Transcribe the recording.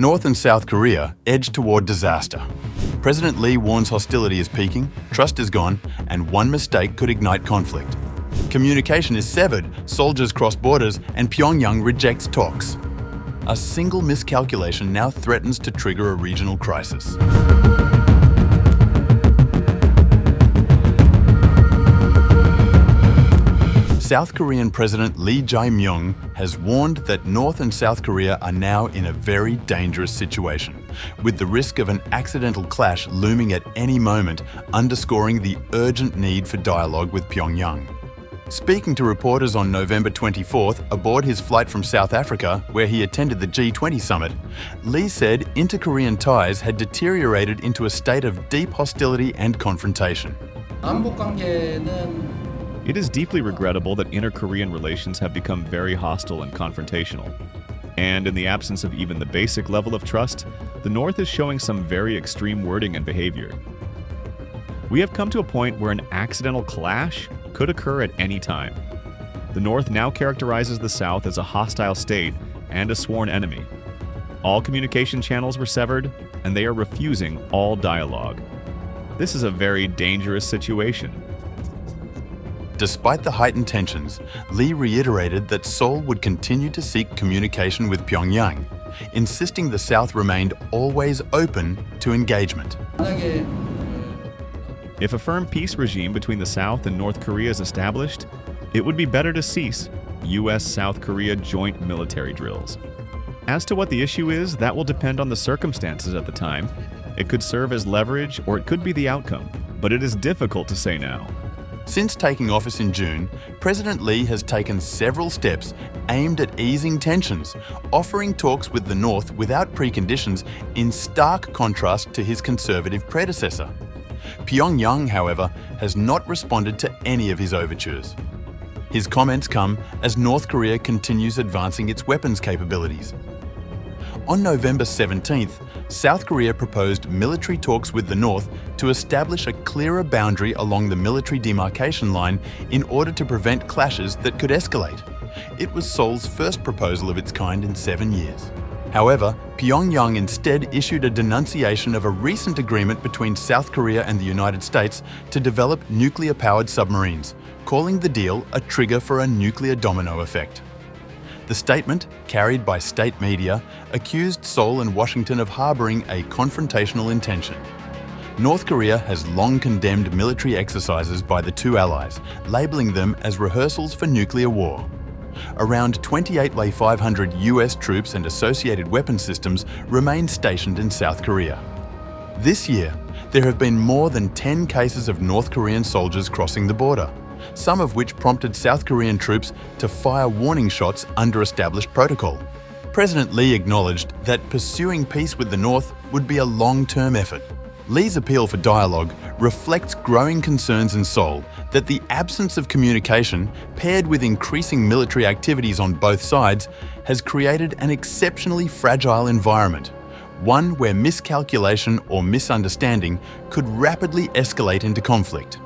North and South Korea edge toward disaster. President Lee warns hostility is peaking, trust is gone, and one mistake could ignite conflict. Communication is severed, soldiers cross borders, and Pyongyang rejects talks. A single miscalculation now threatens to trigger a regional crisis. South Korean President Lee Jae-myung has warned that North and South Korea are now in a very dangerous situation, with the risk of an accidental clash looming at any moment, underscoring the urgent need for dialogue with Pyongyang. Speaking to reporters on November 24th aboard his flight from South Africa, where he attended the G20 summit, Lee said inter-Korean ties had deteriorated into a state of deep hostility and confrontation. It is deeply regrettable that inter-Korean relations have become very hostile and confrontational. And in the absence of even the basic level of trust, the North is showing some very extreme wording and behavior. We have come to a point where an accidental clash could occur at any time. The North now characterizes the South as a hostile state and a sworn enemy. All communication channels were severed, and they are refusing all dialogue. This is a very dangerous situation. Despite the heightened tensions, Lee reiterated that Seoul would continue to seek communication with Pyongyang, insisting the South remained always open to engagement. If a firm peace regime between the South and North Korea is established, it would be better to cease U.S.-South Korea joint military drills. As to what the issue is, that will depend on the circumstances at the time. It could serve as leverage or it could be the outcome, but it is difficult to say now. Since taking office in June, President Lee has taken several steps aimed at easing tensions, offering talks with the North without preconditions, in stark contrast to his conservative predecessor. Pyongyang, however, has not responded to any of his overtures. His comments come as North Korea continues advancing its weapons capabilities. On November 17th, South Korea proposed military talks with the North to establish a clearer boundary along the military demarcation line in order to prevent clashes that could escalate. It was Seoul's first proposal of its kind in 7 years. However, Pyongyang instead issued a denunciation of a recent agreement between South Korea and the United States to develop nuclear-powered submarines, calling the deal a trigger for a nuclear domino effect. The statement, carried by state media, accused Seoul and Washington of harboring a confrontational intention. North Korea has long condemned military exercises by the two allies, labeling them as rehearsals for nuclear war. Around 28,500 US troops and associated weapon systems remain stationed in South Korea. This year, there have been more than 10 cases of North Korean soldiers crossing the border, some of which prompted South Korean troops to fire warning shots under established protocol. President Lee acknowledged that pursuing peace with the North would be a long-term effort. Lee's appeal for dialogue reflects growing concerns in Seoul that the absence of communication, paired with increasing military activities on both sides, has created an exceptionally fragile environment, one where miscalculation or misunderstanding could rapidly escalate into conflict.